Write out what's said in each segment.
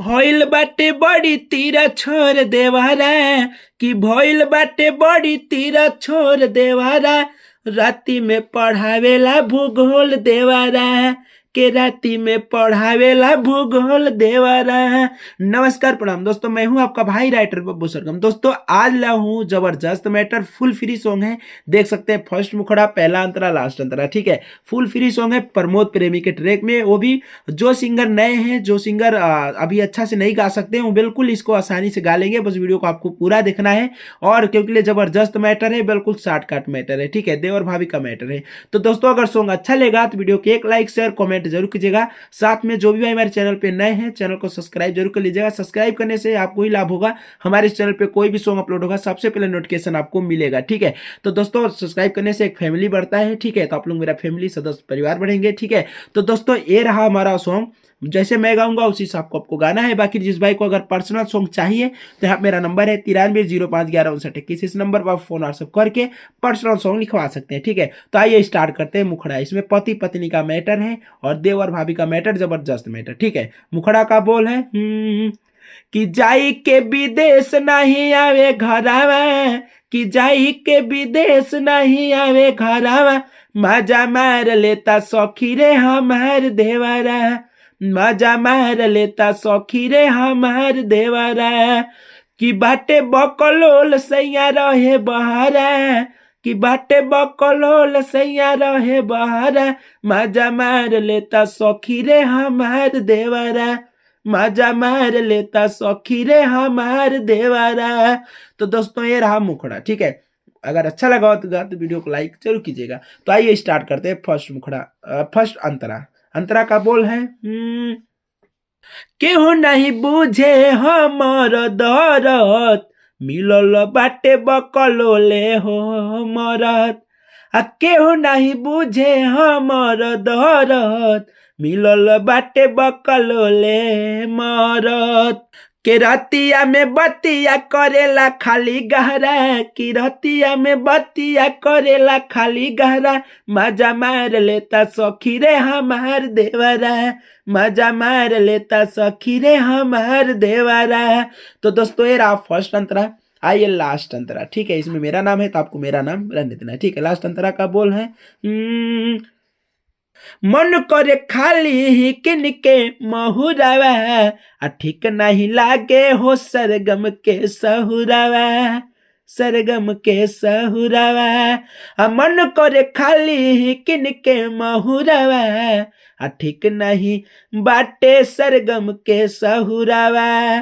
भइल बाटे बड़ी तीरा छोड़ देवारा कि भइल बाटे बड़ी तीरा छोड़ देवारा राती में पढ़ावेला भूगोल देवारा के राती में पढ़ावेला भूगोल देवारा। नमस्कार प्रणाम दोस्तों, मैं हूं आपका भाई राइटर बब्बू सरगम। दोस्तों आज ला हूं जबरदस्त मैटर, फुल फ्री सॉन्ग है, देख सकते हैं फर्स्ट मुखड़ा, पहला अंतरा, लास्ट अंतरा, ठीक है। फुल फ्री सॉन्ग है प्रमोद प्रेमी के ट्रैक में, वो भी जो सिंगर नए हैं, जो सिंगर अभी अच्छा से नहीं गा सकते हैं, वो बिल्कुल इसको आसानी से गा लेंगे। बस वीडियो को आपको पूरा देखना है और क्योंकि ये जबरदस्त मैटर है, बिल्कुल शॉर्टकट मैटर है, ठीक है, देवर भाभी का मैटर है। तो दोस्तों अगर सॉन्ग अच्छा लगा तो वीडियो को एक लाइक शेयर कमेंट जरूर कीजिएगा। साथ में जो भी भाई हमारे चैनल पे नए हैं, चैनल को सब्सक्राइब जरूर कर लीजिएगा। सब्सक्राइब करने से आपको ही लाभ होगा, हमारे चैनल पे कोई भी सॉन्ग अपलोड होगा सबसे पहले नोटिफिकेशन आपको मिलेगा, ठीक है। तो दोस्तों सब्सक्राइब करने से एक फैमिली बढ़ता है, ठीक है, तो आप लोग मेरा फैमिली सदस्य परिवार बढ़ेंगे, ठीक है। तो दोस्तों ये रहा हमारा सॉन्ग, जैसे मैं गाऊंगा उसी हिसाब को आपको गाना है। बाकी जिस भाई को अगर पर्सनल सॉन्ग चाहिए तो यहाँ मेरा नंबर है 9305115921, इस नंबर पर आप फोन व्हाट्सएप करके पर्सनल सॉन्ग लिखवा सकते हैं, ठीक है। तो आइए स्टार्ट करते हैं मुखड़ा। इसमें पति पत्नी का मैटर है और देवर भाभी का मैटर, जबरदस्त मैटर, ठीक है। मुखड़ा का बोल है कि जाई के विदेश नहीं आवे घरावा, कि जाई के विदेश नहीं आवे घरावा, मजा मार लेता सखी रे हमार देवरा, मजा मार लेता सखी रे हमार देवरा, कि बाटे बकलोल सैया रहे बहरा, कि बाटे बकलोल सैया रहे बहरा, मजा मार लेता सखी रे हमार देवरा, मजा मार लेता सखी रे हमार देवरा। तो दोस्तों ये रहा मुखड़ा, ठीक है। अगर अच्छा लगा तो वीडियो को लाइक जरूर कीजिएगा। तो आइए स्टार्ट करते हैं फर्स्ट मुखड़ा, फर्स्ट अंतरा। अंतरा का बोल है केहू नहीं बुझे हमर दरद, मिलल बाटे बकलोले हो मरद, केहू नहीं बुझे हमर दरद, मिलल बाटे बकलोले मरद, के रतिया में बतिया करेला खाली गहरा, कि रतिया में बतिया करेला खाली गहरा, मजा मार लेता सखी रे हमार देवरा, मजा मार लेता सखी रे हमार देवरा। तो दोस्तों ये रहा फर्स्ट अंतरा। आइए लास्ट अंतरा, ठीक है। इसमें मेरा नाम है तो आपको मेरा नाम रहने देना है, ठीक है। लास्ट अंतरा का बोल है मन करे खाली ही किनके महुरावा, ठीक नहीं लागे हो सरगम के सहुरावा, सरगम के सहुरावा, मन करे खाली ही किनके महुरावा, ठीक नहीं बाटे सरगम के सहुरावा,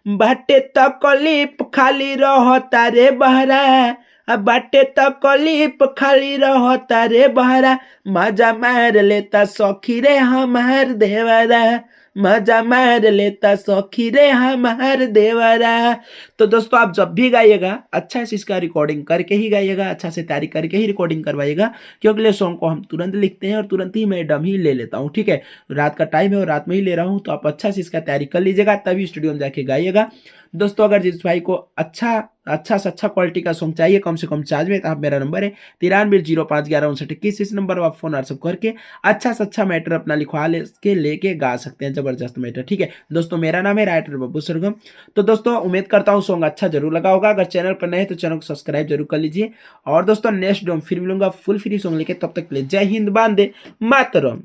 बाटे तकलीफ खाली रहता रे बहरा, बाटे तकलीफ खाली रहता रे बहरा, मजा मार लेता सखी रे हमार देवरा, मजा मार लेता सखी रे हमार देवरा। तो दोस्तों आप जब भी गाइएगा अच्छा से इसका रिकॉर्डिंग करके ही गाइएगा, अच्छा से तैयारी करके ही रिकॉर्डिंग करवाइएगा, क्योंकि अगले सॉन्ग को हम तुरंत लिखते हैं और तुरंत ही मैं डम ही ले लेता हूँ, ठीक है। रात का टाइम है और रात में ही ले रहा हूँ, तो आप अच्छा से इसका तैयारी कर लीजिएगा, तभी स्टूडियो में जाके गाइएगा। दोस्तों अगर जिस भाई को अच्छा से अच्छा क्वालिटी का सॉन्ग चाहिए कम से कम चार्ज में, तो आप मेरा नंबर है 9305115921, इस नंबर पर आप फोन व्हाट्सएप करके अच्छा से अच्छा मैटर अपना लिखवा के लेके गा सकते हैं, जबरदस्त मैटर, ठीक है। दोस्तों मेरा नाम है राइटर बब्बू सरगम। तो दोस्तों उम्मीद करता हूँ सॉन्ग अच्छा जरूर लगा होगा। अगर चैनल पर नए तो चैनल को सब्सक्राइब जरूर कर लीजिए। और दोस्तों नेक्स्ट वीडियो फिर मिलूंगा फुल फ्री सॉन्ग लेके, तब तक के लिए जय हिंद, वंदे मातरम।